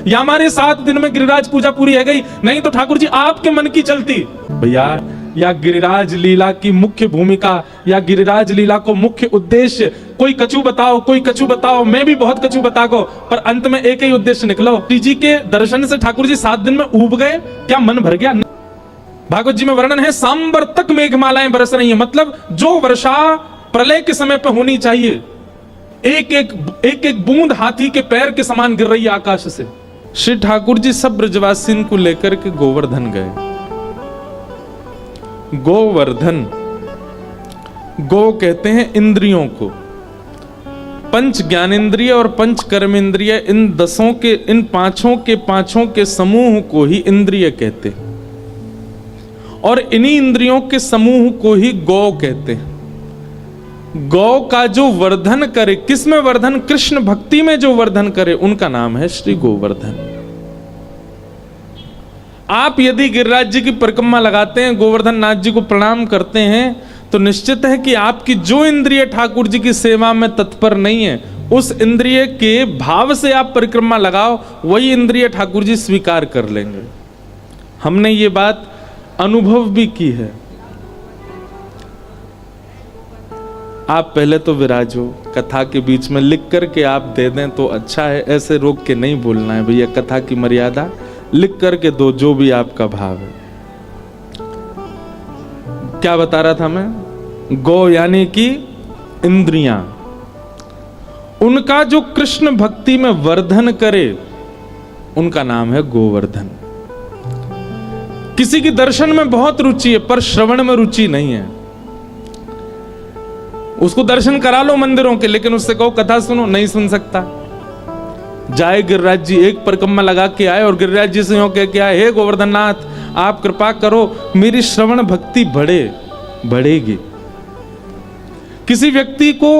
या हमारे 7 दिन में गिरिराज पूजा पूरी है गई, नहीं तो ठाकुर जी आपके मन की चलती। भैया, या गिरिराज लीला की मुख्य भूमिका या गिरिराज लीला को मुख्य उद्देश्य कोई कछु बताओ, कोई कछु बताओ, मैं भी बहुत कछु बता को, पर अंत में एक ही उद्देश्य निकलो। जी के दर्शन से ठाकुर जी 7 दिन में ऊब गए, क्या मन भर गया? भागवत जी में वर्णन है, सांबर तक मेघमालाएं बरस रही है, मतलब जो वर्षा प्रलय के समय पर होनी चाहिए, एक एक बूंद हाथी के पैर के समान गिर रही है आकाश से। श्री ठाकुर जी सब ब्रजवासियों को लेकर के गोवर्धन गए। गोवर्धन, गो कहते हैं इंद्रियों को, पंच ज्ञानेंद्रिय और पंच कर्मेंद्रिय, इन 10 के, इन पांचों के समूह को ही इंद्रिय कहते हैं, और इन्हीं इंद्रियों के समूह को ही गौ कहते हैं। गौ का जो वर्धन करे, किस में वर्धन? कृष्ण भक्ति में जो वर्धन करे, उनका नाम है श्री गोवर्धन। आप यदि गिरिराज जी की परिक्रमा लगाते हैं, गोवर्धन नाथ जी को प्रणाम करते हैं, तो निश्चित है कि आपकी जो इंद्रिय ठाकुर जी की सेवा में तत्पर नहीं है, उस इंद्रिय के भाव से आप परिक्रमा लगाओ, वही इंद्रिय ठाकुर जी स्वीकार कर लेंगे। हमने ये बात अनुभव भी की है। आप पहले तो विराजो, कथा के बीच में लिख करके आप दे दें तो अच्छा है, ऐसे रोक के नहीं बोलना है भैया, कथा की मर्यादा, लिख करके दो जो भी आपका भाव है। क्या बता रहा था मैं? गौ यानी कि इंद्रियां, उनका जो कृष्ण भक्ति में वर्धन करे, उनका नाम है गोवर्धन। किसी की दर्शन में बहुत रुचि है पर श्रवण में रुचि नहीं है, उसको दर्शन करा लो मंदिरों के, लेकिन उससे कहो कथा सुनो, नहीं सुन सकता। जाए गिरिराज जी, एक परिक्रमा लगा के आए और गिरिराज जी से यूं कह के आए, हे गोवर्धन नाथ आप कृपा करो, मेरी श्रवण भक्ति बढ़ेगी। किसी व्यक्ति को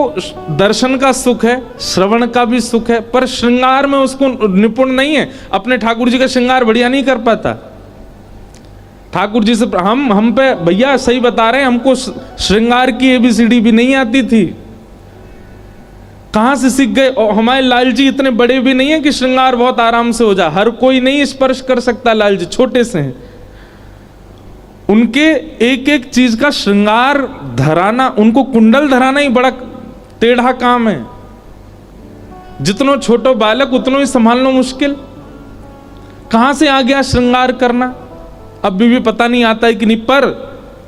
दर्शन का सुख है, श्रवण का भी सुख है, पर श्रृंगार में उसको निपुण नहीं है, अपने ठाकुर जी का श्रृंगार बढ़िया नहीं कर पाता। ठाकुर जी से हम पे भैया सही बता रहे हैं, हमको श्रृंगार की ABCD भी नहीं आती थी, कहां से सीख गए? और हमारे लाल जी इतने बड़े भी नहीं है कि श्रृंगार बहुत आराम से हो जाए, हर कोई नहीं स्पर्श कर सकता, लाल जी छोटे से हैं, उनके एक एक चीज का श्रृंगार धराना, उनको कुंडल धराना ही बड़ा टेढ़ा काम है। जितनो छोटो बालक उतनो ही संभालना मुश्किल, कहां से आ गया श्रृंगार करना? अब भी पता नहीं आता है कि नहीं, पर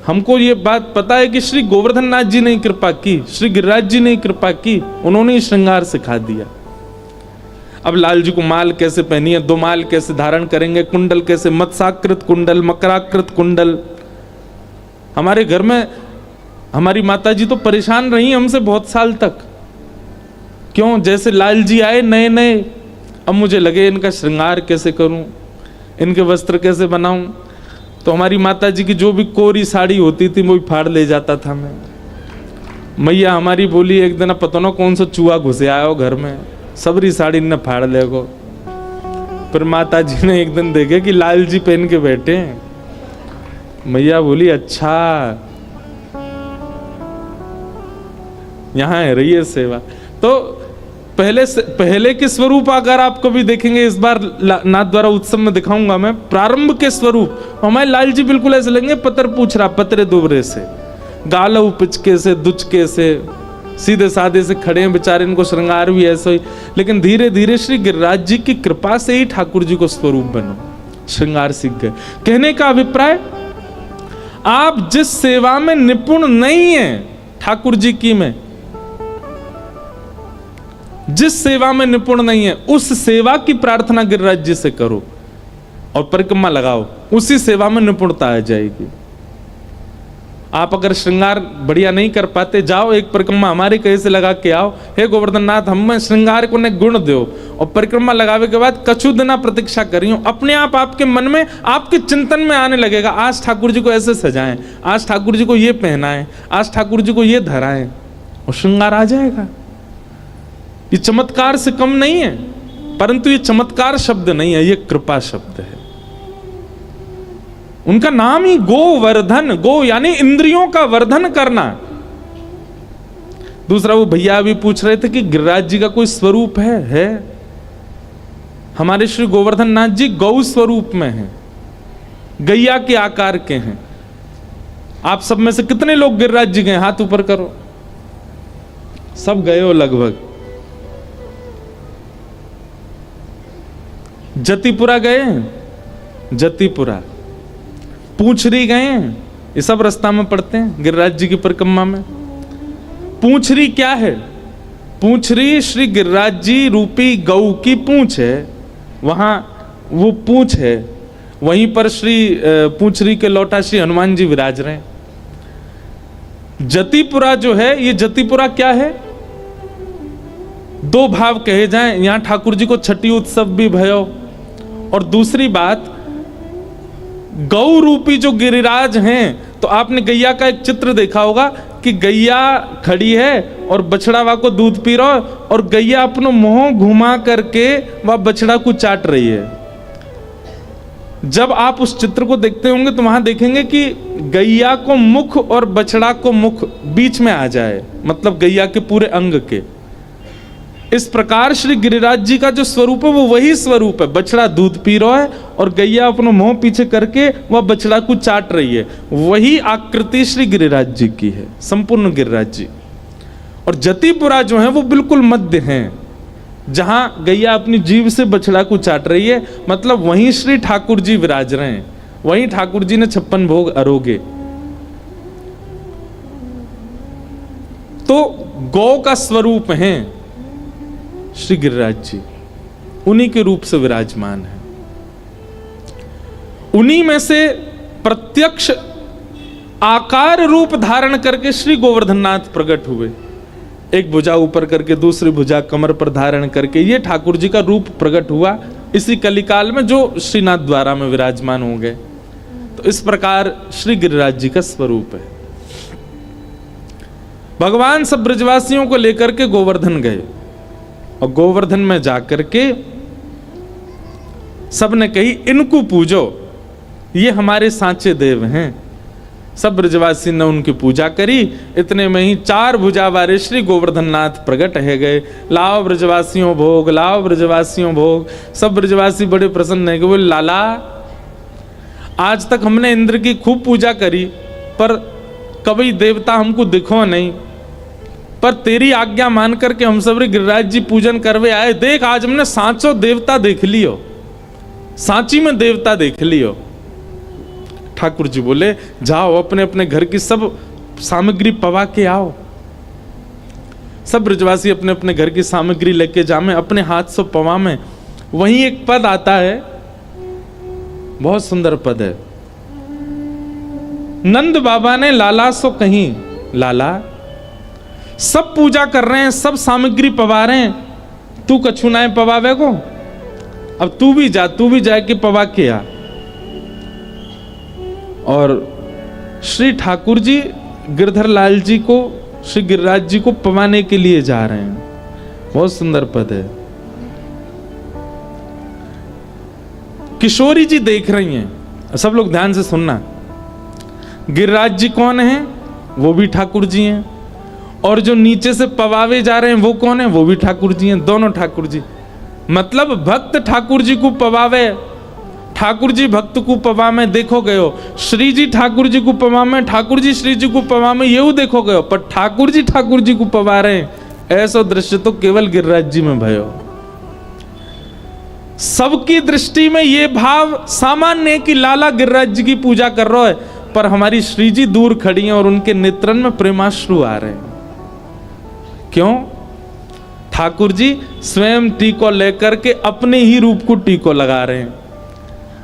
हमको ये बात पता है कि श्री गोवर्धन नाथ जी ने कृपा की, श्री गिरिराज जी ने कृपा की, उन्होंने ही श्रृंगार सिखा दिया। अब लाल जी को माल कैसे पहनी है, 2 माल कैसे धारण करेंगे, कुंडल कैसे, मत्स्याकृत कुंडल, मकराकृत कुंडल। हमारे घर में हमारी माता जी तो परेशान रही हमसे बहुत साल तक, क्यों? जैसे लाल जी आए नए नए, अब मुझे लगे इनका श्रृंगार कैसे करूं, इनके वस्त्र कैसे बनाऊं, तो हमारी माता जी की जो भी कोरी साड़ी होती थी वो भी फाड़ ले जाता था मैं। मैया हमारी बोली एक दिन, पता ना कौन सा चूहा घुसे आयो घर में, सबरी साड़ी ने फाड़ ले गो। फिर माता जी ने एक दिन देखे कि लाल जी पहन के बैठे हैं, मैया बोली अच्छा यहां है रही है सेवा। तो पहले के स्वरूप अगर आप कभी देखेंगे, इस बार नाथ द्वारा उत्सव में दिखाऊंगा मैं, प्रारंभ के स्वरूप हमारे लाल जी बिल्कुल ऐसे लगेंगे, पतर पूछ रहा, पतरे दुबरे से, गालव पिचके से, दुचके से, सीधे साधे से खड़े हैं बेचारे, इनको श्रृंगार भी ऐसा ही। लेकिन धीरे धीरे श्री गिरिराज जी की कृपा से ही ठाकुर जी को स्वरूप बनो, श्रृंगार सीख गए। कहने का अभिप्राय, आप जिस सेवा में निपुण नहीं है ठाकुर जी की में, जिस सेवा में निपुण नहीं है, उस सेवा की प्रार्थना गिरिराज जी से करो और परिक्रमा लगाओ, उसी सेवा में निपुणता आ जाएगी। आप अगर श्रृंगार बढ़िया नहीं कर पाते, जाओ एक परिक्रमा हमारे कहे से लगा के आओ, हे गोवर्धन नाथ हमें श्रृंगार को ने गुण दो, और परिक्रमा लगावे के बाद कछु दिना प्रतीक्षा करियो, अपने आप आपके मन में, आपके चिंतन में आने लगेगा, आज ठाकुर जी को ऐसे सजाएं, आज ठाकुर जी को ये पहनाएं, आज ठाकुर जी को ये धराएं, और श्रृंगार आ जाएगा। ये चमत्कार से कम नहीं है, परंतु ये चमत्कार शब्द नहीं है, ये कृपा शब्द है। उनका नाम ही गोवर्धन, गो यानी इंद्रियों का वर्धन करना। दूसरा वो भैया भी पूछ रहे थे कि गिरिराज जी का कोई स्वरूप है? हमारे श्री गोवर्धन नाथ जी गौ स्वरूप में हैं, गैया के आकार के हैं। आप सब में से कितने लोग गिरिराज जी गए? हाथ ऊपर करो। सब गए हो लगभग। जतिपुरा गए? जतिपुरा। पूंछरी गए? ये सब रास्ता में पड़ते हैं गिरिराज जी की परिक्रमा में। पूंछरी क्या है? पूंछरी श्री गिरिराज जी रूपी गौ की पूंछ है, वहां वो पूंछ है, वहीं पर श्री पूंछरी के लौटा श्री हनुमान जी विराज रहे हैं। जतिपुरा जो है, ये जतिपुरा क्या है? दो भाव कहे जाएं, यहां ठाकुर जी को छठी उत्सव भी भयो, और दूसरी बात गौ रूपी जो गिरिराज हैं, तो आपने गैया का एक चित्र देखा होगा कि गैया खड़ी है और बछड़ा वा को दूध पी रहा है, और गैया अपना मुंह घुमा करके वह बछड़ा को चाट रही है। जब आप उस चित्र को देखते होंगे तो वहां देखेंगे कि गैया को मुख और बछड़ा को मुख बीच में आ जाए, मतलब गैया के पूरे अंग के। इस प्रकार श्री गिरिराज जी का जो स्वरूप है वो वही स्वरूप है। बछड़ा दूध पी रहा है और गैया अपना मुंह पीछे करके वह बछड़ा को चाट रही है। वही आकृति श्री गिरिराज जी की है, संपूर्ण गिरिराज जी। और जतिपुरा जो है वो बिल्कुल मध्य है, जहां गैया अपनी जीभ से बछड़ा को चाट रही है, मतलब वहीं श्री ठाकुर जी विराज रहे हैं, वहीं ठाकुर जी ने 56 भोग अरोगे। तो गौ का स्वरूप है श्री गिरिराज जी, उन्हीं के रूप से विराजमान है। उन्हीं में से प्रत्यक्ष आकार रूप धारण करके श्री गोवर्धननाथ प्रकट हुए। एक भुजा ऊपर करके, दूसरी भुजा कमर पर धारण करके ये ठाकुर जी का रूप प्रकट हुआ इसी कलिकाल में, जो श्रीनाथ द्वारा में विराजमान हो गए। तो इस प्रकार श्री गिरिराज जी का स्वरूप है। भगवान सब ब्रजवासियों को लेकर के गोवर्धन गए, और गोवर्धन में जाकर के सबने कही इनको पूजो, ये हमारे सांचे देव हैं। सब ब्रजवासी ने उनकी पूजा करी। इतने में ही 4 भुजा वाले श्री गोवर्धननाथ प्रकट है गए। लाओ ब्रजवासियों भोग, लाओ ब्रजवासियों भोग। सब ब्रजवासी बड़े प्रसन्न है कि बोले लाला, आज तक हमने इंद्र की खूब पूजा करी, पर कभी देवता हमको दिखो नहीं, पर तेरी आज्ञा मान करके हम सब गिरिराज जी पूजन करवे आए। देख आज हमने सांचो देवता देख लियो, सांची में देवता देख लियो। ठाकुर जी बोले जाओ अपने अपने घर की सब सामग्री पवा के आओ। सब ब्रजवासी अपने अपने घर की सामग्री लेके जामे, अपने हाथ से पवा में। वहीं एक पद आता है, बहुत सुंदर पद है। नंद बाबा ने लाला सो कहीं, लाला सब पूजा कर रहे हैं, सब सामग्री पवा रहे हैं, तू कछु ना पवावे को, अब तू भी जा के पवा के आ। और श्री ठाकुर जी गिरधर लाल जी को, श्री गिरिराज जी को पवाने के लिए जा रहे हैं। बहुत सुंदर पद है। किशोरी जी देख रही हैं, सब लोग ध्यान से सुनना। गिरिराज जी कौन है? वो भी ठाकुर जी हैं, और जो नीचे से पवावे जा रहे हैं वो कौन है? वो भी ठाकुर जी हैं, दोनों ठाकुर जी। मतलब भक्त ठाकुर जी को पवावे, ठाकुर जी भक्त को पवा में देखो गयो, श्री जी ठाकुर जी को पवा में, ठाकुर जी श्री जी को पवा में, ये देखो गयो, पर ठाकुर जी को पवा रहे हैं, ऐसा दृश्य तो केवल गिरिराज जी में भयो। सबकी दृष्टि में ये भाव सामान्य है कि लाला गिरिराज जी की पूजा कर रहा है, पर हमारी श्री जी दूर खड़ी हैं और उनके नेत्रन में प्रेमाश्रु आ रहे हैं। क्यों? ठाकुर जी स्वयं टीको लेकर के अपने ही रूप को टीको लगा रहे हैं,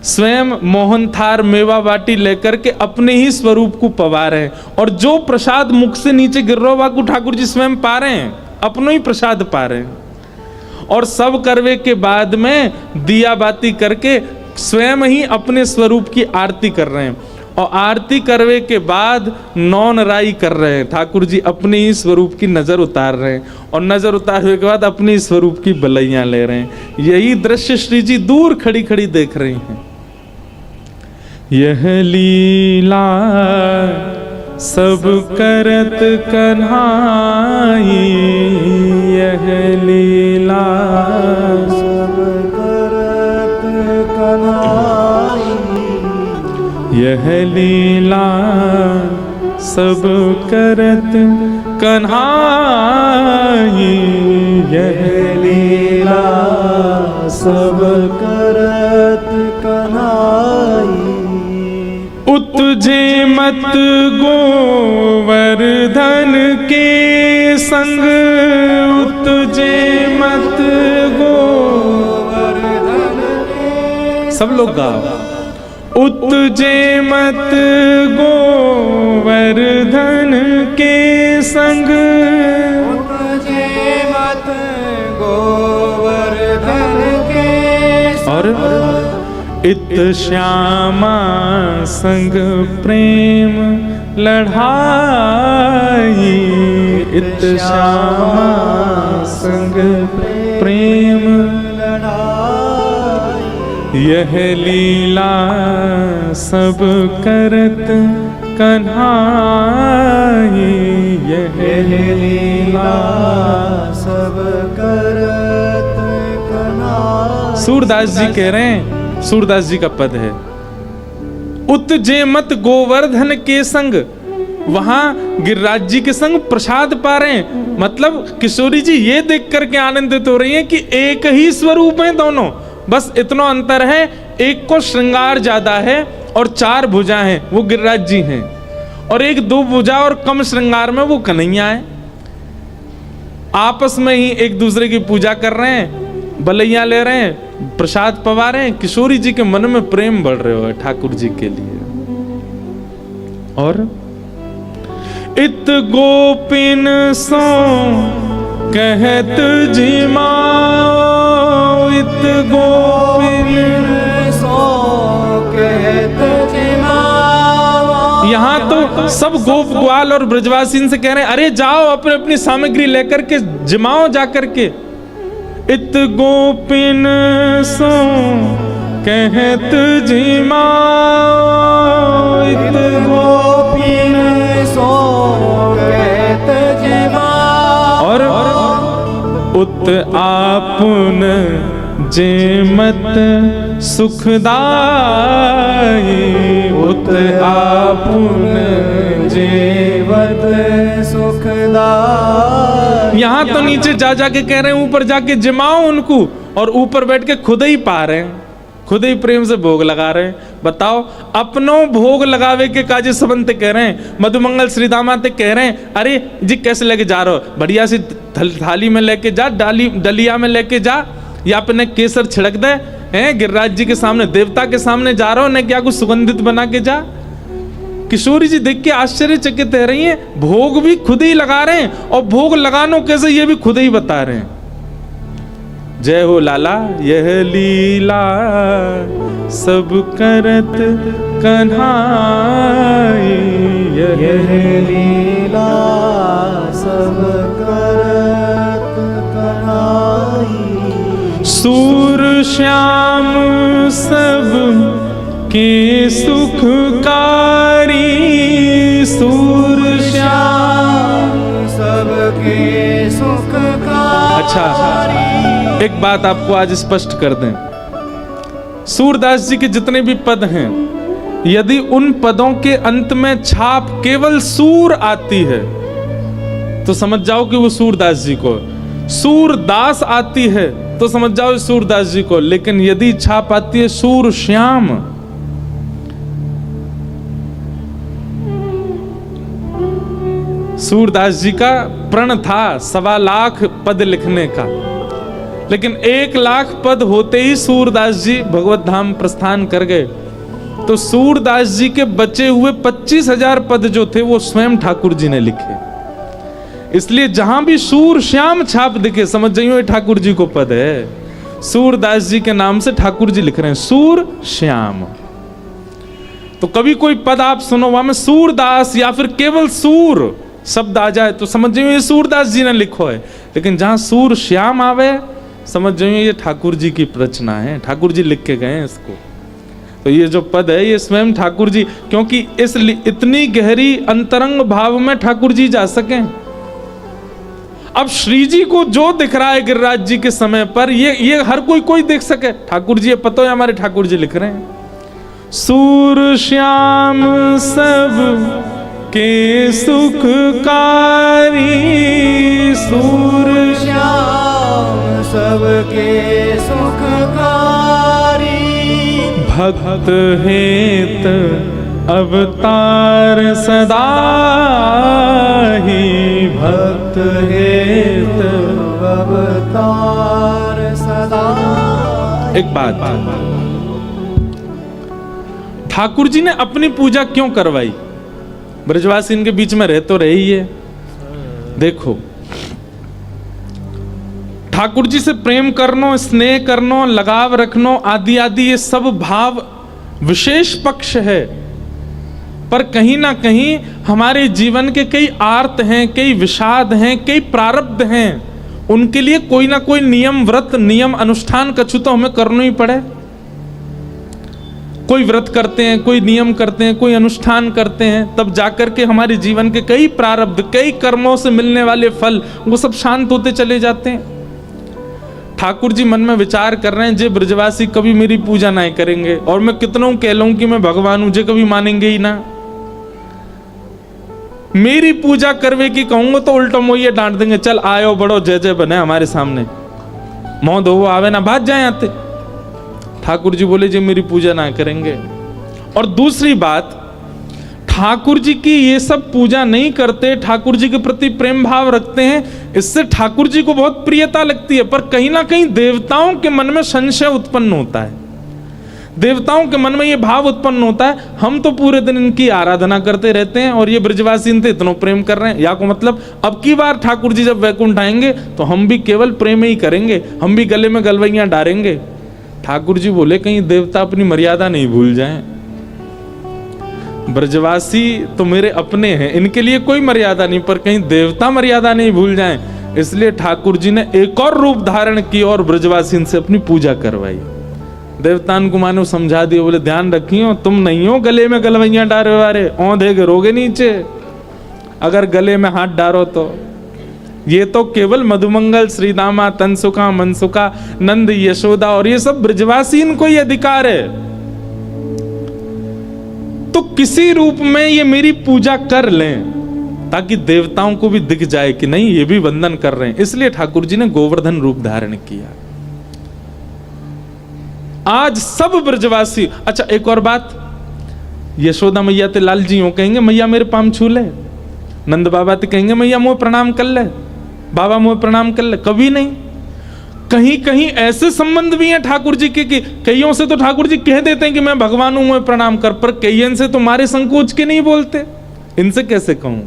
स्वयं मोहन थार मेवा बाटी लेकर के अपने ही स्वरूप को पवा रहे हैं, और जो प्रसाद मुख से नीचे गिर रहा है को ठाकुर जी स्वयं पा रहे हैं, अपनो ही प्रसाद पा रहे हैं। और सब करवे के बाद में दिया बाती करके स्वयं ही अपने स्वरूप की आरती कर रहे हैं, और आरती करवे के बाद नौन राई कर रहे हैं। ठाकुर जी अपने ही स्वरूप की नजर उतार रहे हैं, और नजर उतारने के बाद अपने स्वरूप की बलैया ले रहे हैं। यही दृश्य श्री जी दूर खड़ी खड़ी देख रही हैं। यह लीला सब करत कन्हाई, यह लीला सब करत यह लीला सब करत कन्हाई, यह लीला सब करत कन्हाई। उत्जे मत गोवर्धन के संग, उत्जे मत गोवर्धन के, सब लोग गाओ। उत्जे मत गोवर्धन के संग, उत्जे मत गोवर्धन के संग। और इत श्यामा संग प्रेम लढ़ाई, इत श्यामा संग प्रेम लढ़ाई। यह लीला सब करत कन्हाई, यह लीला सब करत कन्हाई। सूरदास जी कह रहे हैं, सूरदास जी का पद है, उत्जे मत गोवर्धन के संग, वहां गिरिराज जी के संग प्रसाद पा रहे हैं। मतलब किशोरी जी ये देख करके आनंदित हो रही हैं कि एक ही स्वरूप है दोनों, बस इतना अंतर है, एक को श्रृंगार ज्यादा है और 4 भुजा हैं, वो गिरिराज जी हैं, और एक 2 भुजा और कम श्रृंगार में वो कन्हैया है। आपस में ही एक दूसरे की पूजा कर रहे हैं, बलैया ले रहे हैं, प्रसाद पवा रहे हैं। किशोरी जी के मन में प्रेम बढ़ रहे हो ठाकुर जी के लिए। और इत गोपिन सो कहत जिमाओ, इत गोपिन सो कहत जिमाओ। यहाँ तो सब गोप ग्वाल और ब्रजवासी से कह रहे हैं, अरे जाओ अपने अपनी सामग्री लेकर के जमाओ जाकर के। इत गोपिन सो कहत जिमाओ, इत गोपिन सो कहत जिमाओ। और उत आपुन जे मत सुखदाई, उत आपुन जे मत सुखदाई। यहाँ तो नीचे जा जाके कह रहे हैं, ऊपर जाके जमाओ उनको, और ऊपर बैठ के खुद ही पा रहे हैं, खुद ही प्रेम से भोग लगा रहे हैं। बताओ, अपनों भोग लगावे के काजे संबंध कह रहे हैं। मधुमंगल श्री दामाते कह रहे हैं, अरे जी कैसे लेके जा रहे हो, बढ़िया सी थाली में लेके जा, डलिया में लेके जा, या अपने केसर छिड़क दे हैं, गिरिराज जी के सामने, देवता के सामने जा रहा हो, न क्या कुछ सुगंधित बना के जा। किशोरी जी देख के आश्चर्यचकित रह रही हैं, भोग भी खुद ही लगा रहे हैं, और भोग लगानो कैसे ये भी खुद ही बता रहे हैं। जय हो लाला, यह लीला सब करत कन्हाई, यह लीला सब करत कन्हाई। सूर श्याम सब के सुखकारी, सूर श्याम सब के सुखकारी। अच्छा, एक बात आपको आज स्पष्ट कर दें, सूरदास जी के जितने भी पद हैं, यदि उन पदों के अंत में छाप केवल सूर आती है तो समझ जाओ कि वो सूरदास जी को, सूरदास आती है तो समझ जाओ सूरदास जी को। लेकिन यदि छाप आती है सूर श्याम, सूरदास जी का प्रण था 1.25 लाख पद लिखने का, लेकिन 1 लाख पद होते ही सूरदास जी भगवत धाम प्रस्थान कर गए। तो सूरदास जी के बचे हुए 25,000 पद जो थे वो स्वयं ठाकुर जी ने लिखे। इसलिए जहां भी सूर श्याम छाप दिखे समझ जाइए ठाकुर जी को पद है। सूरदास जी के नाम से ठाकुर जी लिख रहे हैं सूर श्याम। तो कभी कोई पद आप सुनो वहां में सूरदास या फिर केवल सूर शब्द आ जाए तो समझ जाइए ये सूरदास जी ने लिखो है। लेकिन जहां सूर श्याम आवे समझ जाइए ये ठाकुर जी की रचना है, ठाकुर जी लिख के गए हैं इसको। तो ये जो पद है ये स्वयं ठाकुर जी, क्योंकि इस इतनी गहरी अंतरंग भाव में ठाकुर जी जा सके। अब श्री जी को जो दिख रहा है गिरिराज जी के समय पर ये हर कोई देख सके। ठाकुर जी ये पता है हमारे ठाकुर जी लिख रहे हैं। सूर श्याम सब के सुखकारी, सूर श्याम सबके सुखकारी, भक्त हेत अवतार सदा ही, भक्त हेत अवतार सदा। एक बात, ठाकुर जी ने अपनी पूजा क्यों करवाई? ब्रजवासी इनके बीच में रह तो रही है। देखो, ठाकुर जी से प्रेम करनो, स्नेह करनो, लगाव रखनो आदि आदि ये सब भाव विशेष पक्ष है, पर कहीं ना कहीं हमारे जीवन के कई आर्त हैं, कई विषाद हैं, कई प्रारब्ध हैं, उनके लिए कोई ना कोई नियम, व्रत, नियम, अनुष्ठान कछु तो हमें करना ही पड़े। कोई व्रत करते हैं, कोई नियम करते हैं, कोई अनुष्ठान करते हैं, तब जाकर के हमारे जीवन के कई प्रारब्ध, कई कर्मों से मिलने वाले फल वो सब शांत होते चले जाते हैं। ठाकुर जी मन में विचार कर रहे हैं, जे ब्रजवासी कभी मेरी पूजा नहीं करेंगे और मैं कितनों कह लूं कि मैं भगवान हूं, जे कभी मानेंगे ही ना। मेरी पूजा करवे की कहूंगा तो उल्टा मोये डांट देंगे, चल आयो बड़ो जय जय बने हमारे सामने, मोह दो वो आवे ना भाग जाए आते। ठाकुर जी बोले जी मेरी पूजा ना करेंगे। और दूसरी बात, ठाकुर जी की ये सब पूजा नहीं करते, ठाकुर जी के प्रति प्रेम भाव रखते हैं, इससे ठाकुर जी को बहुत प्रियता लगती है, पर कहीं ना कहीं देवताओं के मन में संशय उत्पन्न होता है। देवताओं के मन में ये भाव उत्पन्न होता है, हम तो पूरे दिन इनकी आराधना करते रहते हैं और ये ब्रजवासी इनसे इतना प्रेम कर रहे हैं, या को मतलब अब की बार ठाकुर जी जब वैकुंठ आएंगे तो हम भी केवल प्रेम ही करेंगे, हम भी गले में गलवैयां डालेंगे। ठाकुर जी बोले कहीं देवता अपनी मर्यादा नहीं भूल जाएं। ब्रजवासी तो मेरे अपने हैं, इनके लिए कोई मर्यादा नहीं, पर कहीं देवता मर्यादा नहीं भूल जाएं, इसलिए ठाकुर जी ने एक और रूप धारण की और ब्रजवासी इनसे अपनी पूजा करवाई। देवतान को मानो समझा दिए, बोले ध्यान रखियो तुम नहीं हो गले में गलवैयां डारे वाले, औंधे गिरोगे नीचे अगर गले में हाथ डारो तो। ये तो केवल मधुमंगल, श्रीदामा, तनसुखा, मनसुखा, नंद, यशोदा और ये सब ब्रजवासी इनको ही अधिकार है। तो किसी रूप में ये मेरी पूजा कर लें ताकि देवताओं को भी दिख जाए कि नहीं ये भी वंदन कर रहे हैं, इसलिए ठाकुर जी ने गोवर्धन रूप धारण किया। आज सब ब्रजवासी, अच्छा एक और बात, यशोदा मैया ते लाल जी हो कहेंगे मैया मेरे पाम छू ले, नंद बाबा ते कहेंगे मैया मुझे प्रणाम कर ले, बाबा मुझे प्रणाम कर ले, कभी नहीं। कहीं कहीं ऐसे संबंध भी हैं ठाकुर जी के कि कईयों से तो ठाकुर जी कह देते हैं कि मैं भगवान हूं मुझे प्रणाम कर, पर कईयों से तो मारे संकोच के नहीं बोलते, इनसे कैसे कहूं।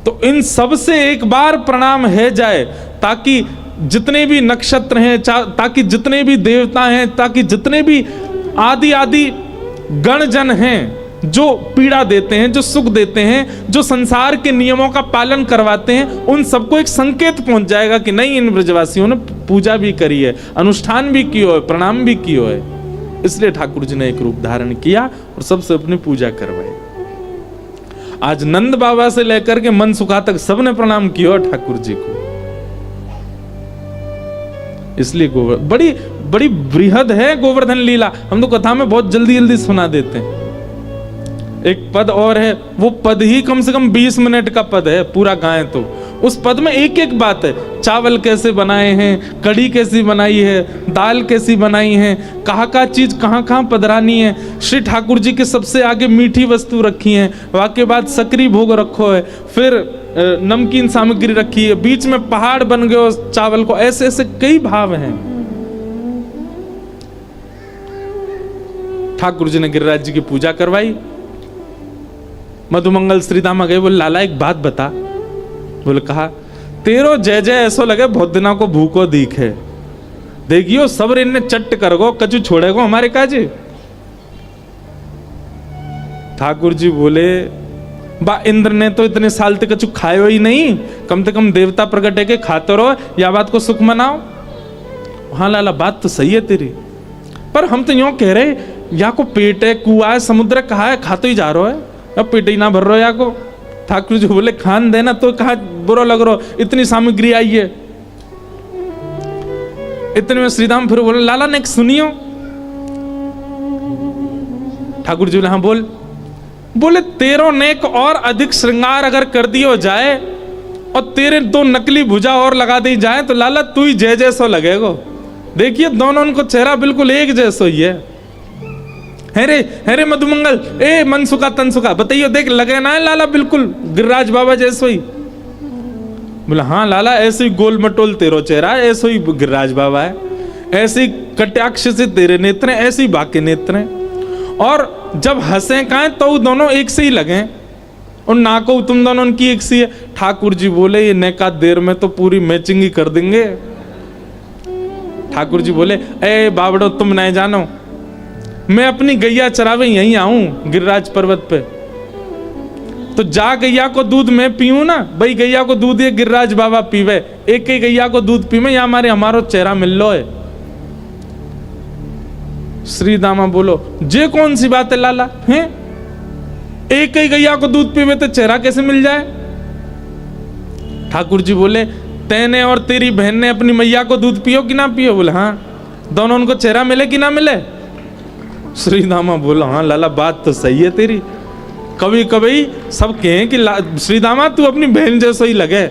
तो इन सब से एक बार प्रणाम है जाए ताकि जितने भी नक्षत्र हैं, ताकि जितने भी देवता हैं, ताकि जितने भी आदि आदि गणजन हैं जो पीड़ा देते हैं, जो सुख देते हैं, जो संसार के नियमों का पालन करवाते हैं, उन सबको एक संकेत पहुंच जाएगा कि नहीं इन ब्रजवासियों ने पूजा भी करी है, अनुष्ठान भी किया है, प्रणाम भी किया है। इसलिए ठाकुर जी ने एक रूप धारण किया और सबसे अपनी पूजा करवाई। आज नंद बाबा से लेकर के मन सुखा तक सबने प्रणाम किया ठाकुर जी को। इसलिए बड़ी बड़ी बृहद है गोवर्धन लीला, हम तो कथा में बहुत जल्दी जल्दी सुना देते हैं। एक पद और है, वो पद ही कम से कम 20 मिनट का पद है, पूरा गाएं तो उस पद में एक एक बात है, चावल कैसे बनाए हैं, कढ़ी कैसी बनाई है, दाल कैसी बनाई है, कहाँ चीज कहाँ पधरानी है, श्री ठाकुर जी के सबसे आगे मीठी वस्तु रखी है, वाके बाद सकरी भोग रखो है, फिर नमकीन सामग्री रखी है, बीच में पहाड़ बन गए उस चावल को, ऐसे ऐसे कई भाव हैं। ठाकुर जी ने गिरिराज जी की पूजा करवाई। मधुमंगल श्रीदामा गए, बोले लाला एक बात बता। बोले कहा, तेरो जय जय ऐसो लगे बहुत दिना को भूखो दीख है, देखियो सब रेन चट्ट कर गो कचू छोड़ेगो हमारे काजे। ठाकुर जी बोले बा इंद्र ने तो इतने साल तक कचू खायो ही नहीं, कम से कम देवता प्रकट है के खाते रहो, या बात को सुख मनाओ। हाँ लाला बात तो सही है तेरी, पर हम तो यूं कह रहे या को पेट है, कुआ है, समुद्र कहा है, खाते ही जा रहा है, अब पेट ही ना भर रहा है या को। ठाकुर जी बोले खान देना, तो कहा बुरा लग रहा, इतनी सामग्री आई है। इतने में श्रीदाम फिर बोले लाला ने सुनियो, ठाकुर जी बोले हाँ बोल। बोले 13 नेक और अधिक श्रृंगार अगर कर दियो जाए और तेरे 2 नकली भुजा और लगा दी जाए तो लाला तू ही जय जैसो लगेगो। देखिए दोनों उनको चेहरा बिल्कुल एक जैसो ही है रे मधुमंगल, ए मनसुखा तनसुखा, बताइए देख लगे ना है लाला बिल्कुल गिरिराज बाबा जैसो ही। बोला हाँ लाला ऐसे ही गोल मटोल तेरो चेहरा, ऐसे ही गिरिराज बाबा है, ऐसे ही कटाक्ष से तेरे नेत्र हैं, ऐसे ही बाकी नेत्र हैं। और जब हंसे कहें तो दोनों एक से ही लगे और नाको तुम दोनों उनकी एक सी है। ठाकुर जी बोले ये नेका देर में तो पूरी मैचिंग ही कर देंगे। ठाकुर जी बोले ए बाबड़ो तुम नहीं जानो, मैं अपनी गैया चरावे यहीं आऊं गिरिराज पर्वत पे, तो जा गैया को दूध मैं पीऊं ना, भाई गैया को दूध ये गिरिराज बाबा पीवे, एक ही गैया को दूध पीवे या हमारो चेहरा मिल लो है। श्री दामा बोलो जे कौन सी बात है लाला, हैं एक ही गैया को दूध पीवे तो चेहरा कैसे मिल जाए। ठाकुर जी बोले तेने और तेरी बहन ने अपनी मैया को दूध पियो कि ना पियो। बोले हाँ। दोनों उनको चेहरा मिले कि ना मिले। श्री दामा बोला हाँ लाला बात तो सही है तेरी, कभी कभी सब कहें कि श्री दामा तू अपनी बहन जैसा ही लगे।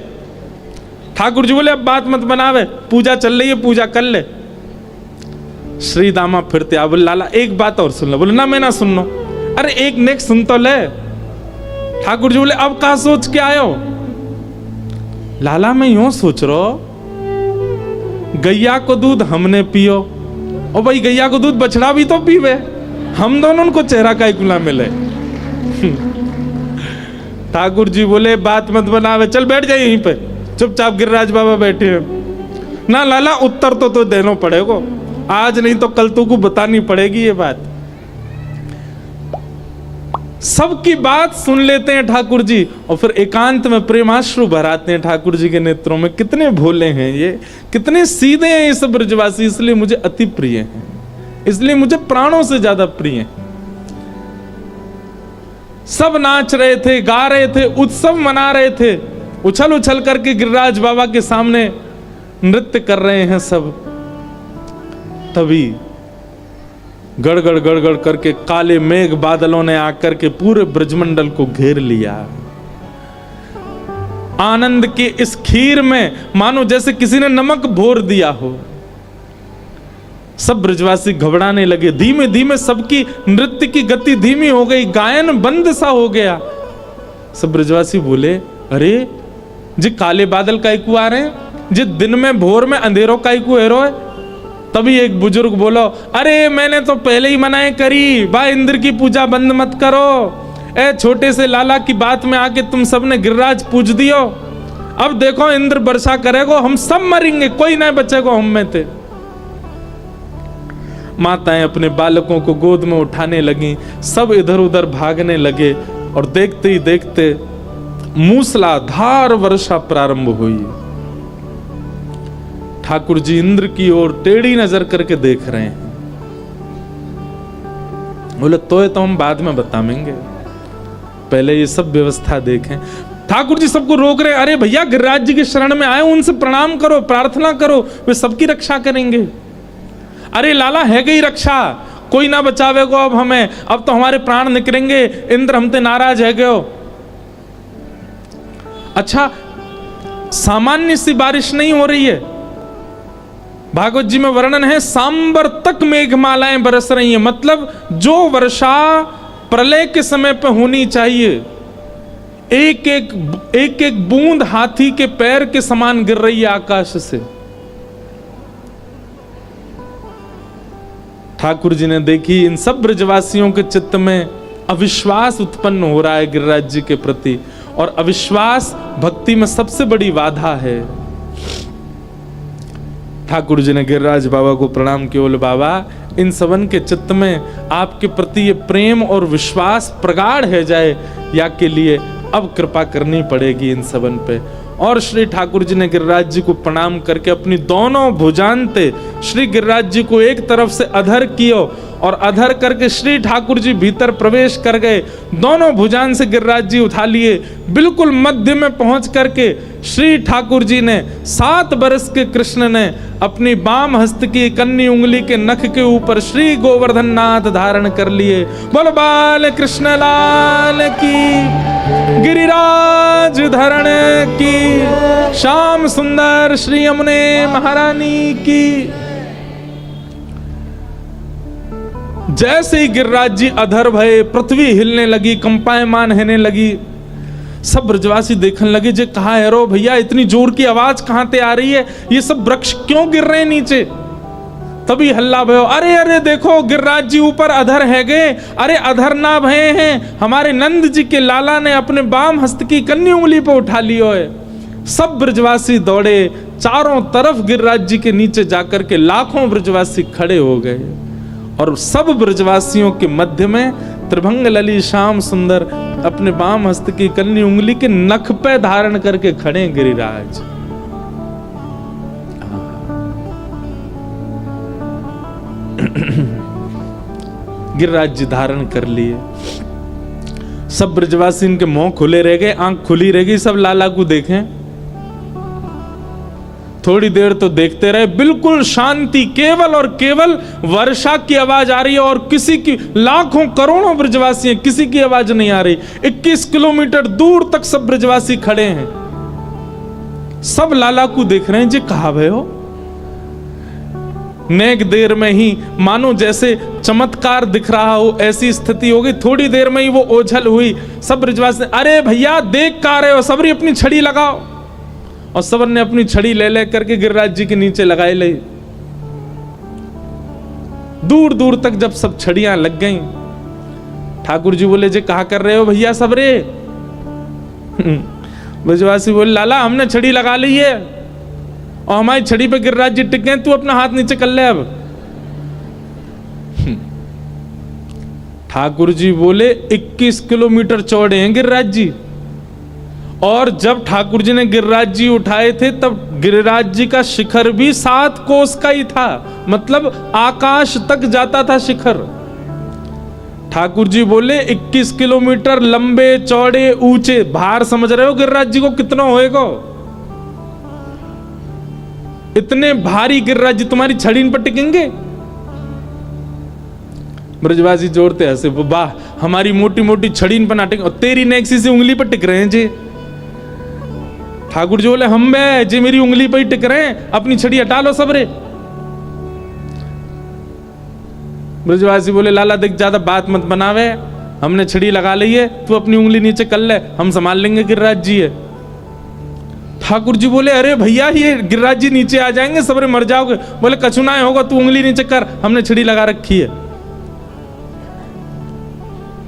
ठाकुर जी बोले अब बात मत बनावे, पूजा चल रही है पूजा कर ले। श्री दामा फिरते आ बोले लाला एक बात और सुन लो। बोले ना मैं ना सुन लो। अरे एक नेक्स्ट सुन तो ले। ठाकुर जी बोले अब कहा सोच के आयो। लाला मैं यूं सोच रहा गैया को दूध हमने पियो और भाई गैया को दूध बछड़ा भी तो पीवे, हम दोनों को चेहरा का कुला मिले। ठाकुर जी बोले बात मत बनावे, चल बैठ जाए यहीं पे चुपचाप, गिरिराज बाबा बैठे हैं ना। लाला उत्तर तो देना पड़ेगा आज, नहीं तो कल तो को बतानी पड़ेगी ये बात। सबकी बात सुन लेते हैं ठाकुर जी और फिर एकांत में प्रेमाश्रु भराते हैं ठाकुर जी के नेत्रों में। कितने भोले हैं ये, कितने सीधे हैं ये सब ब्रजवासी, इसलिए मुझे अति प्रिय हैं, इसलिए मुझे प्राणों से ज्यादा प्रिय हैं। सब नाच रहे थे, गा रहे थे, उत्सव मना रहे थे, उछल उछल करके गिरिराज बाबा के सामने नृत्य कर रहे हैं सब। तभी गड़गड़ गड़गड़ करके काले मेघ बादलों ने आकर के पूरे ब्रजमंडल को घेर लिया। आनंद के इस खीर में मानो जैसे किसी ने नमक भोर दिया हो। सब ब्रजवासी घबराने लगे, धीमे धीमे सबकी नृत्य की गति धीमी हो गई, गायन बंद सा हो गया। सब ब्रजवासी बोले अरे जी काले बादल काइकू आ रहे हैं, जी दिन में भोर में अंधेरों काइकू हेरो है। तभी एक बुजुर्ग बोलो अरे मैंने तो पहले ही मनाए करी, बा इंद्र की पूजा बंद मत करो। ए छोटे से लाला की बात में आके तुम सबने गिरिराज पूज दियो, अब देखो इंद्र वर्षा करेगो, हम सब मरेंगे, कोई ना बचेगो हम में थे। माताएं अपने बालकों को गोद में उठाने लगी, सब इधर उधर भागने लगे और देखते ही देखते मूसलाधार वर्षा प्रारंभ हुई। ठाकुर जी इंद्र की ओर टेढ़ी नजर करके देख रहे हैं। बोले तो हम बाद में बताएंगे, पहले ये सब व्यवस्था देखें। ठाकुर जी सबको रोक रहे, अरे भैया गिरिराज जी की शरण में आए, उनसे प्रणाम करो, प्रार्थना करो, वे सबकी रक्षा करेंगे। अरे लाला है गई रक्षा, कोई ना बचावेगो अब हमें, अब तो हमारे प्राण निकलेंगे, इंद्र हमसे नाराज है गयो। अच्छा सामान्य सी बारिश नहीं हो रही है, भागवत जी में वर्णन है सांबर तक मेघमालाएं बरस रही हैं, मतलब जो वर्षा प्रलय के समय पे होनी चाहिए, एक एक बूंद हाथी के पैर के समान गिर रही है आकाश से। ठाकुर जी ने देखी इन सब ब्रजवासियों के चित्त में अविश्वास उत्पन्न हो रहा है गिरिराज जी के प्रति, और अविश्वास भक्ति में सबसे बड़ी बाधा है। ठाकुर जी ने गिरिराज बाबा को प्रणाम किया, बोले बाबा इन सबन के चित्त में आपके प्रति ये प्रेम और विश्वास प्रगाढ़ है जाए, या के लिए अब कृपा करनी पड़ेगी इन सबन पे। और श्री ठाकुर जी ने गिरिराज जी को प्रणाम करके अपनी दोनों भुजांते श्री गिरिराज जी को एक तरफ से अधर कियो और अधर करके श्री ठाकुर जी भीतर प्रवेश कर गए। दोनों भुजान से गिरिराज जी उठा लिए, बिल्कुल मध्य में पहुंच करके श्री ठाकुर जी ने 7 वर्ष के कृष्ण ने अपनी बाम हस्त की कन्नी उंगली के नख के ऊपर श्री गोवर्धन नाथ धारण कर लिए। बोल बाल कृष्ण लाल की, गिरिराज धरण की, श्याम सुंदर श्री यमुने महारानी की। जैसे ही गिरिराज जी अधर भये, पृथ्वी हिलने लगी, कंपायमान होने लगी। सब ब्रजवासी देखने लगे, जे कहा है रो भैया, इतनी जोर की आवाज कहां से आ रही है, ये सब वृक्ष क्यों गिर रहे हैं नीचे। तभी हल्ला भयो, अरे अरे देखो गिरिराज जी ऊपर अधर है गए। अरे अधर ना भये हैं, हमारे नंद जी के लाला ने अपने बाम हस्त की कन्नी उंगली पे उठा लियो है। सब ब्रजवासी दौड़े, चारों तरफ गिरिराज जी के नीचे जाकर के लाखों ब्रजवासी खड़े हो गए और सब ब्रजवासियों के मध्य में त्रिभंग लली श्याम सुंदर अपने बाम हस्त की कन्नी उंगली के नख पे धारण करके खड़े गिरिराज। गिरिराज जी धारण कर लिए। सब ब्रजवासी इनके मुंह खुले रह गए, आंख खुली रह गई, सब लाला को देखें। थोड़ी देर तो देखते रहे, बिल्कुल शांति, केवल और केवल वर्षा की आवाज आ रही है और किसी की, लाखों करोड़ों ब्रजवासी हैं, किसी की आवाज नहीं आ रही। 21 किलोमीटर दूर तक सब ब्रजवासी खड़े हैं, सब लाला को देख रहे हैं। जी कहा भय हो, नेक देर में ही मानो जैसे चमत्कार दिख रहा हो, ऐसी स्थिति हो गई। थोड़ी देर में ही वो ओझल हुई। सब ब्रजवासी, अरे भैया देख का रहे हो, सबरी अपनी छड़ी लगाओ। और सबर ने अपनी छड़ी ले ले करके गिरिराज जी के नीचे लगाई ली। दूर दूर तक जब सब छड़ियां लग गईं, ठाकुर जी बोले, जे कहा कर रहे हो भैया सबरे। ब्रजवासी बोले, लाला हमने छड़ी लगा ली है और हमारी छड़ी पे गिरिराज जी टिके, तू अपना हाथ नीचे कर ले अब। ठाकुर जी बोले, 21 किलोमीटर चौड़े हैं गिरिराज जी। और जब ठाकुर जी ने गिरिराज जी उठाए थे तब गिरिराज जी का शिखर भी 7 कोस का ही था, मतलब आकाश तक जाता था शिखर। ठाकुर जी बोले 21 किलोमीटर लंबे चौड़े ऊंचे, भार समझ रहे हो गिरिराज जी को कितना होएगा। इतने भारी गिरिराज जी तुम्हारी छड़ी पर टिकेंगे। ब्रजवासी जोड़ते हंसे, वाह हमारी मोटी मोटी छड़ी पर ना टिक, और तेरी नेक्सी से उंगली पर टिक रहे हैं जी। ठाकुर जी बोले, हम बे जी मेरी उंगली पर ही टिक रहे हैं, अपनी छड़ी हटा लो सबरे। ब्रजवासी बोले, लाला देख ज्यादा बात मत बनावे, हमने छड़ी लगा ली है, तू अपनी उंगली नीचे कर ले, हम संभाल लेंगे, गिरिराज जी है। ठाकुर जी बोले, अरे भैया ये गिरिराज जी नीचे आ जाएंगे, सबरे मर जाओगे। बोले, कछु ना होगा, तू उंगली नीचे कर, हमने छड़ी लगा रखी है।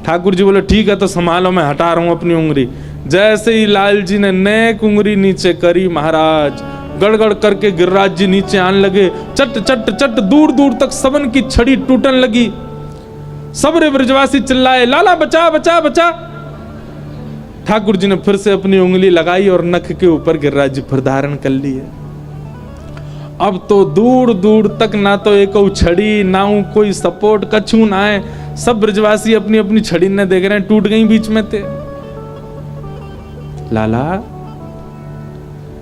ठाकुर जी बोले, ठीक है तो संभालो, मैं हटा रहा हूं अपनी उंगली। जैसे ही लाल जी ने नेक उंगली नीचे करी, महाराज गड़गड़ करके गिरिराज जी नीचे आने लगे। चट चट चट दूर दूर तक सबन की छड़ी टूटने लगी। सबरे ब्रजवासी चिल्लाए, लाला बचा बचा बचा। ठाकुर जी ने फिर से अपनी उंगली लगाई और नख के ऊपर गिरिराज जी फिर धारण कर लिए। अब तो दूर दूर तक ना तो एक छड़ी, ना कोई सपोर्ट, कछु ना है। सब ब्रजवासी अपनी अपनी छड़ी ने देख रहे हैं, टूट गई बीच में थे। लाला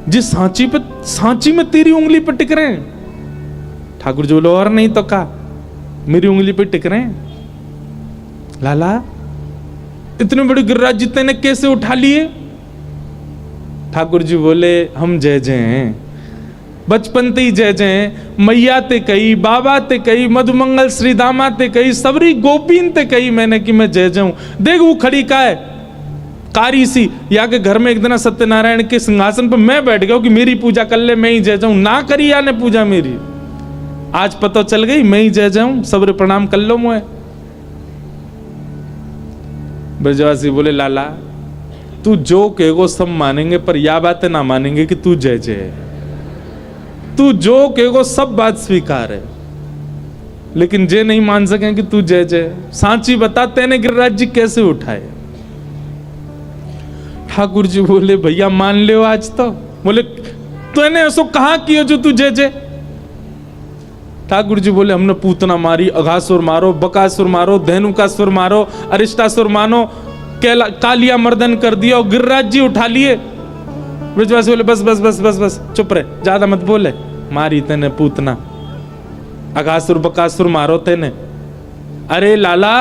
जिस सांची में तेरी उंगली पे टिक रहे हैं। ठाकुर जी बोले, और नहीं तो का, मेरी उंगली पे टिक रहे हैं। लाला इतने बड़े गिरिराज जी ने कैसे उठा लिए। ठाकुर जी बोले, हम जय जय हैं, बचपन ते ही जय जय हैं। मैया ते कही, बाबा ते कही, मधुमंगल श्री दामा ते कही, सबरी गोपीन ते कही मैंने कि मैं जय जय हूं। देख वो खड़ी का है कारी सी, या के घर में एक दिन सत्यनारायण के सिंहासन पर मैं बैठ गया कि मेरी पूजा कर ले, मैं ही जय जाऊं। ना करी या ने पूजा मेरी, आज पता चल गई मैं ही जय जाऊं, सबरे प्रणाम कर लो मुझे। ब्रजवासी बोले, लाला तू जो कहेगो सब मानेंगे, पर यह बातें ना मानेंगे कि तू जय जय। तू जो कहेगो सब बात स्वीकार है, लेकिन जे नहीं मान सके कि तू जय जय। सांची बता, तेने गिरिराज जी कैसे उठाए। ठाकुर जी बोले, भैया मान ले आज तो। बोले, तूने ऐसा कहा किया जो तू जय जय। ठाकुर जी बोले, हमने पूतना मारी, अघासुर मारो, बकासुर मारो, धेनुकासुर मारो, अरिष्टासुर मानो, कालिया मर्दन कर दिया और गिरिराज जी उठा लिए। ब्रजवासी बोले बस बस बस बस बस चुप रहे, ज्यादा मत बोले, मारी तेने पूतना, अगासुर बकासुर मारो तेने। अरे लाला,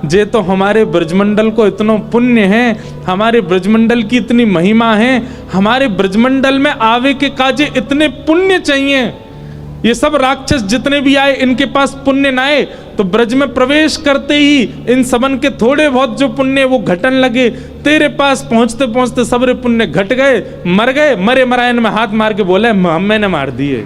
जे तो हमारे ब्रजमंडल को इतना पुण्य है, हमारे ब्रजमंडल की इतनी महिमा है, हमारे ब्रजमंडल में आवे के काजे इतने पुण्य चाहिए। ये सब राक्षस जितने भी आए, इनके पास पुण्य ना आए तो ब्रज में प्रवेश करते ही इन सबन के थोड़े बहुत जो पुण्य वो घटन लगे। तेरे पास पहुंचते पहुंचते सबरे पुण्य घट गए, मर गए। मरे मरायन में हाथ मार के बोले मैंने मार दिए।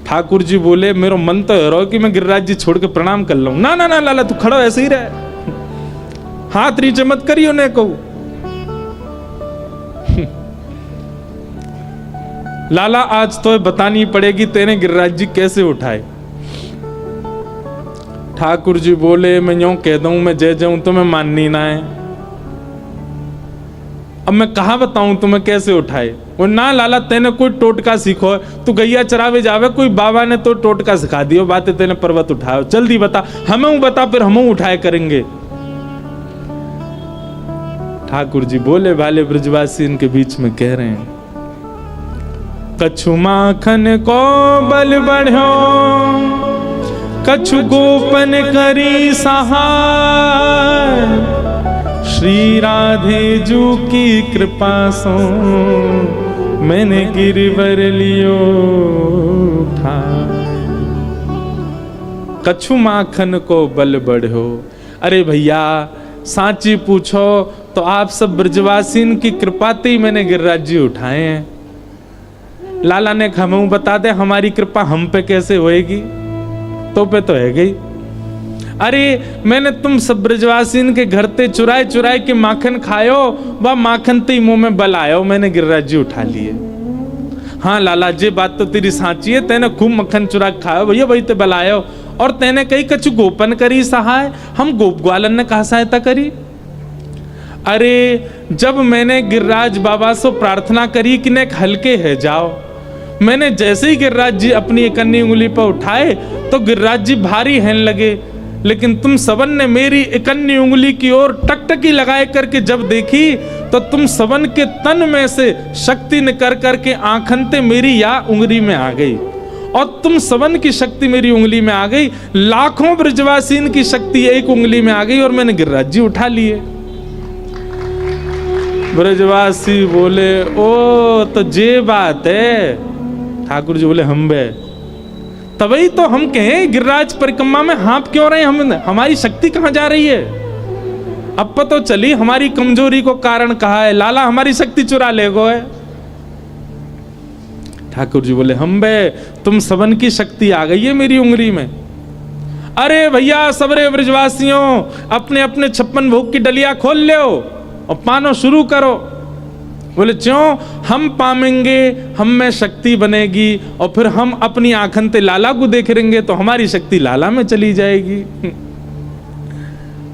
ठाकुर जी बोले मेरा मन तो है कि मैं गिरिराज जी छोड़ के प्रणाम कर लूं। ना ना ना लाला, तू खड़ो ऐसे ही रहे, हाथ नीचे मत करियो ने कहूं। लाला आज तो बतानी पड़ेगी तेने गिरिराज जी कैसे उठाए। ठाकुर जी बोले मैं यूं कह दूं, मैं जय जाऊं तुम्हें माननी ना है। अब मैं कहा बताऊं तुम्हें कैसे उठाए। वो ना लाला, तेने कोई टोटका सीखो, तू गैया चरावे जावे, कोई बाबा ने तो टोटका सिखा दियो, बातें तेने पर्वत उठाओ, जल्दी बता, हमें बता, फिर हम उठाए करेंगे। ठाकुर जी बोले भाले ब्रजवासी इनके बीच में कह रहे हैं, कछु माखन को बल बढ़ो, कछु गोपन करी सहाय, श्री राधे जू की कृपा सो मैंने गिरवर लियो ठाय। कछु माखन को बल बढ़ो। अरे भैया सांची पूछो तो आप सब ब्रजवासीन की कृपा से ही मैंने गिरिराज जी उठाए हैं। लाला ने हमें बता दे हमारी कृपा हम पे कैसे होएगी, तो पे तो है गई। अरे मैंने तुम सब ब्रजवासीन के घर ते चुराए चुराए के माखन खायो, वह माखन ते मुंह में बल आयो, मैंने गिरिराज जी उठा लिए। हाँ लाला जी बात तो तेरी साची है, तेने खूब मक्खन चुरा खायो भैया, वही ते बल आयो। और तेने कही कछु गोपन करी सहाय, हम गोप ग्वालन ने कहा सहायता करी। अरे जब मैंने गिरिराज बाबा से प्रार्थना करी कि ने हल्के है जाओ, मैंने जैसे ही गिरिराज जी अपनी एक अन्य उंगली पर उठाए तो गिरिराज जी भारी हैं लगे, लेकिन तुम सबन ने मेरी एक अन्य उंगली की ओर टकटकी लगाए करके जब देखी तो तुम सबन के तन में से शक्ति निकर करके आंखनते मेरी या उंगली में आ गई, और तुम सबन की शक्ति मेरी उंगली में आ गई। लाखों ब्रजवासीन की शक्ति एक उंगली में आ गई और मैंने गिरिराज जी उठा लिए। ब्रजवासी बोले ओ तो जे बात है। ठाकुर जी बोले हम बे, तभी तो हम कहें गिरिराज परिक्रमा में हाँप क्यों रहे हम, हमारी शक्ति कहां जा रही है। अब पता तो चली हमारी कमजोरी को कारण कहा है, लाला हमारी शक्ति चुरा ले गो है। ठाकुर जी बोले हम बे, तुम सबन की शक्ति आ गई है मेरी उंगली में। अरे भैया सबरे ब्रजवासियों अपने अपने 56 भोग की डलिया खोल लो और पानो शुरू करो। बोले क्यों, हम पामेंगे, हम में शक्ति बनेगी और फिर हम अपनी आंखन ते लाला को देख रहेंगे तो हमारी शक्ति लाला में चली जाएगी।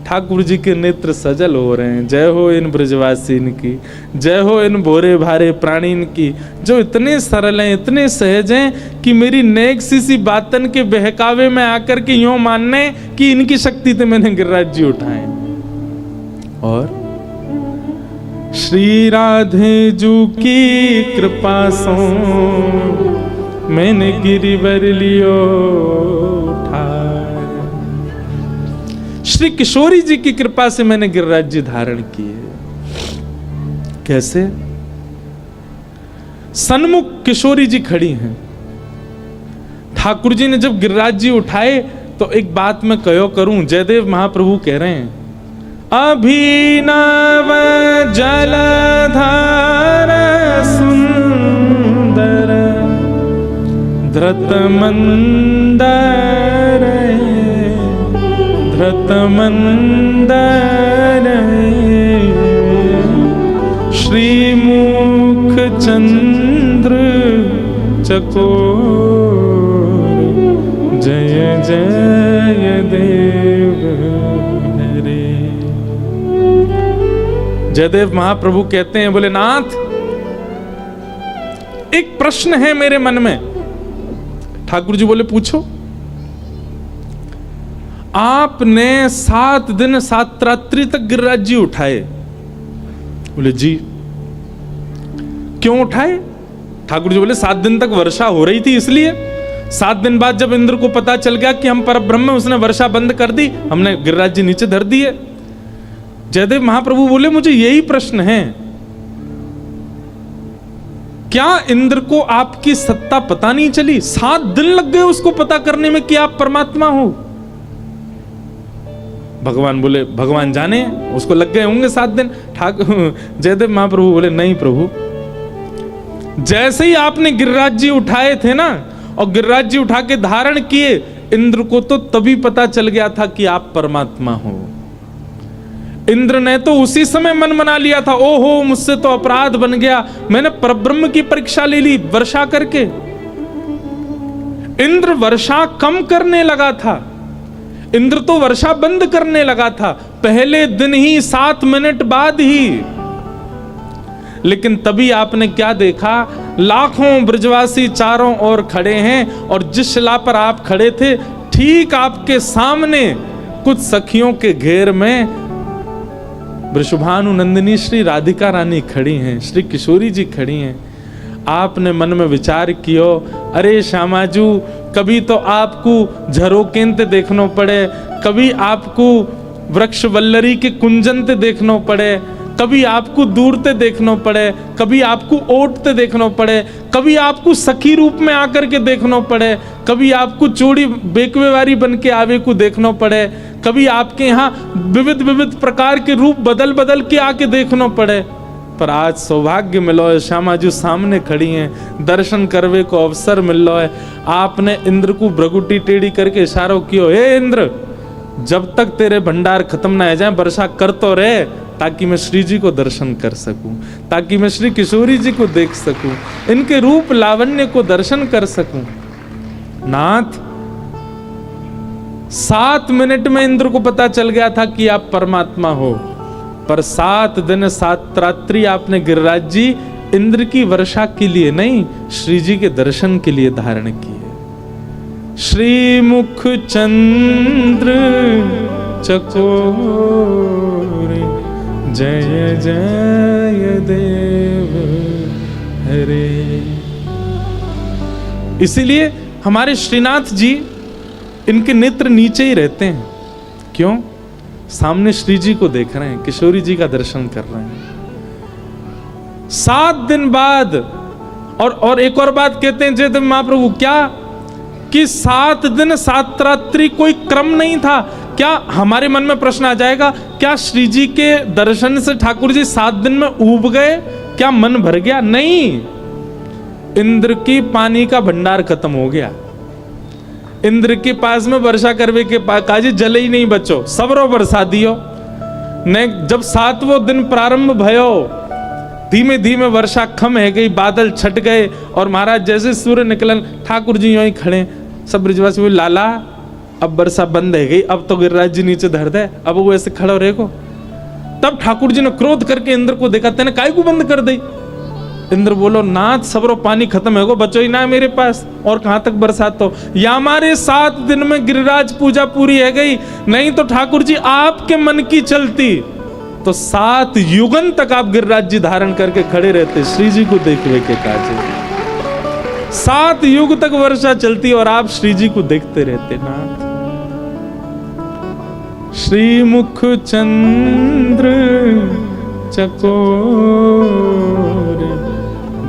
ठाकुर जी के नेत्र सजल हो रहे हैं। जय हो इन ब्रजवासीन की, जय हो इन भोरे भारे प्राणीन की, जो इतने सरल हैं, इतने सहज हैं कि मेरी नेक सी बातन के बहकावे में आकर के यूं मानने कि इनकी शक्ति तो मैंने गिरिराज जी उठाए। और श्री राधे जू की कृपा सो मैंने गिरिवर लियो ठाए। श्री किशोरी जी की कृपा से मैंने गिरिराज जी धारण किए। कैसे? सन्मुख किशोरी जी खड़ी हैं। ठाकुर जी ने जब गिरिराज जी उठाए तो एक बात मैं कहो करूं, जयदेव महाप्रभु कह रहे हैं, अभिनव जलधार सुंदर धृत मंदर धृत मंदर श्रीमुख चंद्र चकोर जय जय देव हरे। जयदेव महाप्रभु कहते हैं, बोले नाथ एक प्रश्न है मेरे मन में। ठाकुर जी बोले पूछो। आपने 7 दिन 7 रात्रि तक गिरिराज जी उठाए, बोले जी। क्यों उठाए? ठाकुर जी बोले 7 दिन तक वर्षा हो रही थी इसलिए। 7 दिन बाद जब इंद्र को पता चल गया कि हम परब्रह्म, उसने वर्षा बंद कर दी, हमने गिरिराज जी नीचे धर दिए। जयदेव महाप्रभु बोले मुझे यही प्रश्न है, क्या इंद्र को आपकी सत्ता पता नहीं चली? 7 दिन लग गए उसको पता करने में कि आप परमात्मा हो। भगवान बोले भगवान जाने, उसको लग गए होंगे 7 दिन। जयदेव महाप्रभु बोले नहीं प्रभु, जैसे ही आपने गिरिराज जी उठाए थे ना, और गिरिराज जी उठा के धारण किए, इंद्र को तो तभी पता चल गया था कि आप परमात्मा हो। इंद्र ने तो उसी समय मन मना लिया था, ओहो मुझसे तो अपराध बन गया, मैंने परब्रह्म की परीक्षा ले ली वर्षा करके। इंद्र वर्षा कम करने लगा था, इंद्र तो वर्षा बंद करने लगा था पहले दिन ही, 7 मिनट बाद ही। लेकिन तभी आपने क्या देखा, लाखों ब्रजवासी चारों ओर खड़े हैं, और जिस शिला पर आप खड़े थे ठीक आपके सामने कुछ सखियों के घेर में वृषभानु नंदिनी श्री राधिका रानी खड़ी हैं, श्री किशोरी जी खड़ी हैं। आपने मन में विचार कियो, अरे श्यामाजू, कभी तो आपको झरोकेंते देखनो पड़े, कभी आपको वृक्ष वल्लरी के कुंजनते देखनो पड़े, कभी आपको दूरते देखनो पड़े, कभी आपको ओटते देखनो पड़े, कभी आपको सखी रूप में आकर के देखनो पड़े, कभी आपको चूड़ी बेकवेवारी बन के आवे को देखनो पड़े, कभी आपके यहाँ विविध विविध प्रकार के रूप बदल बदल के आके देखनो पड़े। पर आज सौभाग्य मिलो है, श्यामाजू सामने खड़ी हैं, दर्शन करवे को अवसर मिल रहा है। आपने इंद्र को भ्रगुटी टेढ़ी करके इशारों कियो, हे इंद्र, जब तक तेरे भंडार खत्म ना हो जाए वर्षा कर तो रहे, ताकि मैं श्री जी को दर्शन कर सकूं, ताकि मैं श्री किशोरी जी को देख सकूं, इनके रूप लावण्य को दर्शन कर सकूं। नाथ, 7 मिनट में इंद्र को पता चल गया था कि आप परमात्मा हो, पर 7 दिन 7 रात्रि आपने गिरिराज जी इंद्र की वर्षा के लिए नहीं, श्री जी के दर्शन के लिए धारण किए। श्री मुख चंद्र चकोर जय जय देव हरे। इसीलिए हमारे श्रीनाथ जी, इनके नेत्र नीचे ही रहते हैं। क्यों? सामने श्री जी को देख रहे हैं, किशोरी जी का दर्शन कर रहे हैं। 7 दिन बाद, और एक और बात कहते हैं जयदेव महाप्रभु, क्या कि 7 दिन 7 रात्रि कोई क्रम नहीं था। क्या हमारे मन में प्रश्न आ जाएगा, क्या श्री जी के दर्शन से ठाकुर जी 7 दिन में ऊब गए? क्या मन भर गया? नहीं, इंद्र की पानी का भंडार खत्म हो गया। इंद्र के पास में वर्षा करवे के पास काजी जल ही नहीं बचो, सबरो बरसा दियो ने। जब 7वां दिन प्रारंभ भयो, धीमे धीमे वर्षा खम है गई, बादल छट गए, और महाराज जैसे सूर्य निकलन, ठाकुर जी यूं ही खड़े, सब ब्रजवासी बोले लाला अब वर्षा बंद है गई, अब तो गिरिराज जी नीचे धर दे, अब वो ऐसे खड़ो रहेगो। तब ठाकुर जी ने क्रोध करके इंद्र को देखा, तेने काय को बंद कर दी? इंद्र बोलो, नाथ सबरो पानी खत्म है गो, बचो ही ना मेरे पास, और कहां तक बरसात हो। या हमारे 7 दिन में गिरिराज पूजा पूरी है गई, नहीं तो ठाकुर जी आपके मन की चलती तो 7 युगन तक आप गिरिराज जी धारण करके खड़े रहते, श्री जी को देखने के काजे। 7 युग तक वर्षा चलती और आप श्री जी को देखते रहते। नाथ, श्री मुख चंद्र चकोर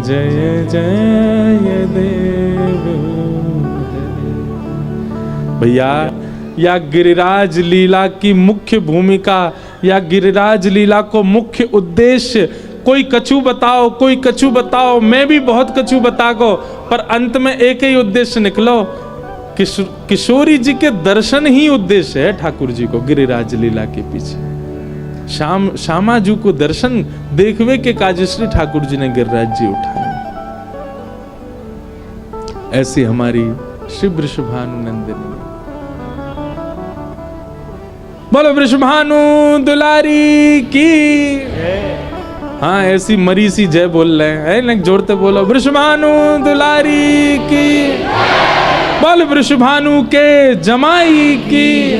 जय जय देव। भैया, या गिरिराज लीला की मुख्य भूमिका या गिरिराज लीला को मुख्य उद्देश्य कोई कछु बताओ, कोई कछु बताओ, मैं भी बहुत कछु बता को, पर अंत में एक ही उद्देश्य निकलो, किशोरी जी के दर्शन ही उद्देश्य है ठाकुर जी को गिरिराज लीला के पीछे। श्यामाजू को दर्शन देखवे के काज श्री ठाकुर जी ने गिरिराज जी उठाए। ऐसी हमारी श्री वृषभानु नंदिनी। बोलो वृषभानु दुलारी की। हाँ, ऐसी मरी सी जय बोल रहे हैं, ना जोड़ते बोलो, वृषभानु दुलारी की। बोल वृषभानु के जमाई की।